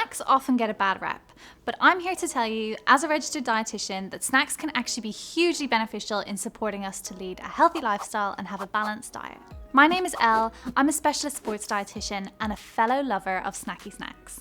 Snacks often get a bad rep, but I'm here to tell you, as a registered dietitian, that snacks can actually be hugely beneficial in supporting us to lead a healthy lifestyle and have a balanced diet. My name is Elle, I'm a specialist sports dietitian and a fellow lover of snacky snacks.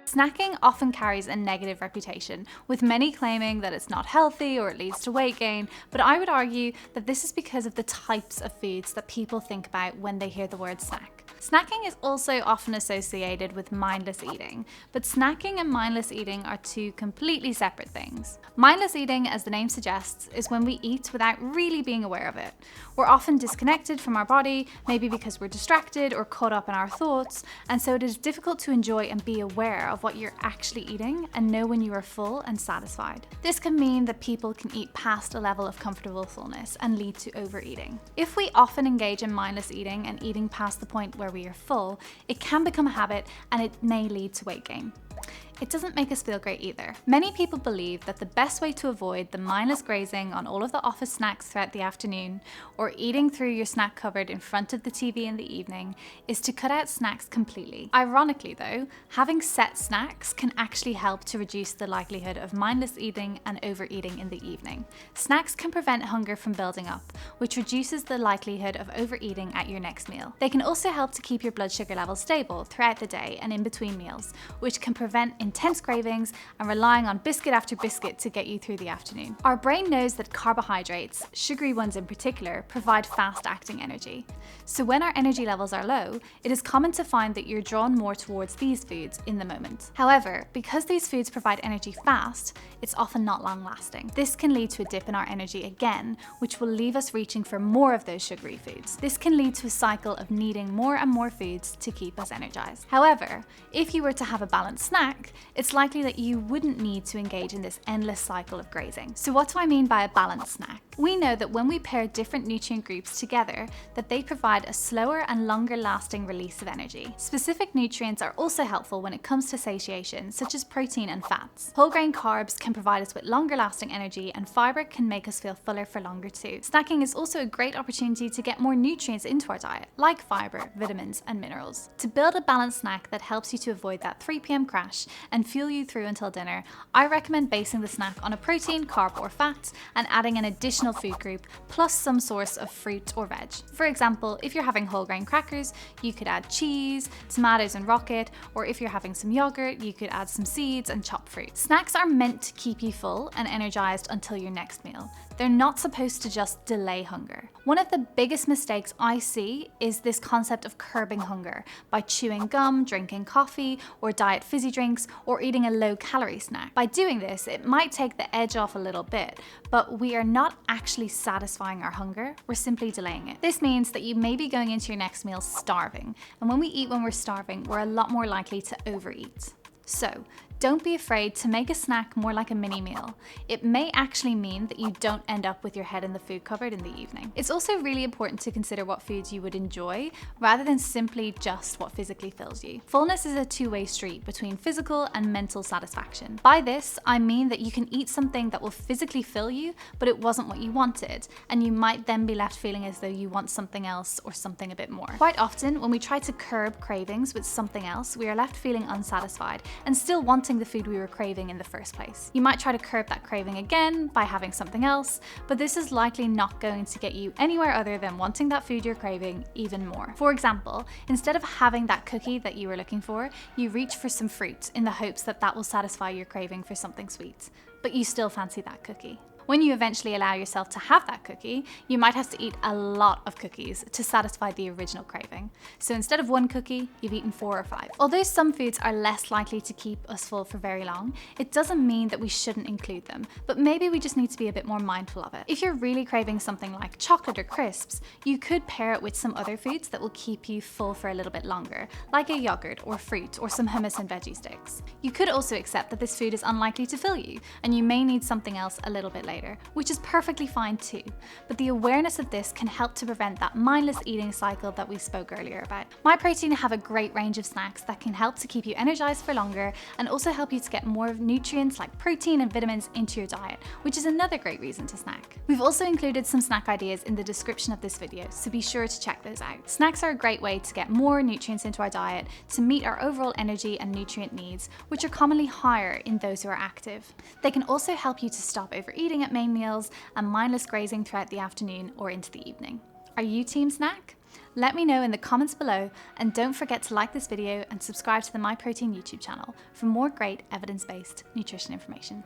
Snacking often carries a negative reputation, with many claiming that it's not healthy or it leads to weight gain, but I would argue that this is because of the types of foods that people think about when they hear the word snack. Snacking is also often associated with mindless eating, but snacking and mindless eating are two completely separate things. Mindless eating, as the name suggests, is when we eat without really being aware of it. We're often disconnected from our body, maybe because we're distracted or caught up in our thoughts, and so it is difficult to enjoy and be aware of what you're actually eating and know when you are full and satisfied. This can mean that people can eat past a level of comfortable fullness and lead to overeating. If we often engage in mindless eating and eating past the point where we are full, it can become a habit and it may lead to weight gain. It doesn't make us feel great either. Many people believe that the best way to avoid the mindless grazing on all of the office snacks throughout the afternoon, or eating through your snack cupboard in front of the TV in the evening, is to cut out snacks completely. Ironically though, having set snacks can actually help to reduce the likelihood of mindless eating and overeating in the evening. Snacks can prevent hunger from building up, which reduces the likelihood of overeating at your next meal. They can also help to keep your blood sugar levels stable throughout the day and in between meals, which can prevent intense cravings and relying on biscuit after biscuit to get you through the afternoon. Our brain knows that carbohydrates, sugary ones in particular, provide fast-acting energy. So when our energy levels are low, it is common to find that you're drawn more towards these foods in the moment. However, because these foods provide energy fast, it's often not long-lasting. This can lead to a dip in our energy again, which will leave us reaching for more of those sugary foods. This can lead to a cycle of needing more and more foods to keep us energized. However, if you were to have a balanced snack, it's likely that you wouldn't need to engage in this endless cycle of grazing. So what do I mean by a balanced snack? We know that when we pair different nutrient groups together, that they provide a slower and longer lasting release of energy. Specific nutrients are also helpful when it comes to satiation, such as protein and fats. Whole grain carbs can provide us with longer lasting energy, and fiber can make us feel fuller for longer too. Snacking is also a great opportunity to get more nutrients into our diet, like fiber, vitamins, and minerals. To build a balanced snack that helps you to avoid that 3 p.m. crash and fuel you through until dinner, I recommend basing the snack on a protein, carb, or fat, and adding an additional food group plus some source of fruit or veg. For example, if you're having whole grain crackers, you could add cheese, tomatoes and rocket, or if you're having some yogurt, you could add some seeds and chopped fruit. Snacks are meant to keep you full and energized until your next meal. They're not supposed to just delay hunger. One of the biggest mistakes I see is this concept of curbing hunger by chewing gum, drinking coffee, or diet fizzy drinks, or eating a low-calorie snack. By doing this, it might take the edge off a little bit, but we are not actually satisfying our hunger, we're simply delaying it. This means that you may be going into your next meal starving, and when we eat when we're starving, we're a lot more likely to overeat. So, don't be afraid to make a snack more like a mini meal. It may actually mean that you don't end up with your head in the food cupboard in the evening. It's also really important to consider what foods you would enjoy rather than simply just what physically fills you. Fullness is a two-way street between physical and mental satisfaction. By this, I mean that you can eat something that will physically fill you, but it wasn't what you wanted, and you might then be left feeling as though you want something else or something a bit more. Quite often, when we try to curb cravings with something else, we are left feeling unsatisfied and still wanting the food we were craving in the first place. You might try to curb that craving again by having something else, but this is likely not going to get you anywhere other than wanting that food you're craving even more. For example, instead of having that cookie that you were looking for, you reach for some fruit in the hopes that that will satisfy your craving for something sweet, but you still fancy that cookie. When you eventually allow yourself to have that cookie, you might have to eat a lot of cookies to satisfy the original craving. So instead of one cookie, you've eaten 4 or 5. Although some foods are less likely to keep us full for very long, it doesn't mean that we shouldn't include them, but maybe we just need to be a bit more mindful of it. If you're really craving something like chocolate or crisps, you could pair it with some other foods that will keep you full for a little bit longer, like a yogurt or fruit or some hummus and veggie sticks. You could also accept that this food is unlikely to fill you, and you may need something else a little bit later. later, which is perfectly fine too. But the awareness of this can help to prevent that mindless eating cycle that we spoke earlier about. Myprotein have a great range of snacks that can help to keep you energized for longer and also help you to get more nutrients like protein and vitamins into your diet, which is another great reason to snack. We've also included some snack ideas in the description of this video, so be sure to check those out. Snacks are a great way to get more nutrients into our diet to meet our overall energy and nutrient needs, which are commonly higher in those who are active. They can also help you to stop overeating at main meals and mindless grazing throughout the afternoon or into the evening. Are you team snack? Let me know in the comments below, and don't forget to like this video and subscribe to the Myprotein YouTube channel for more great evidence-based nutrition information.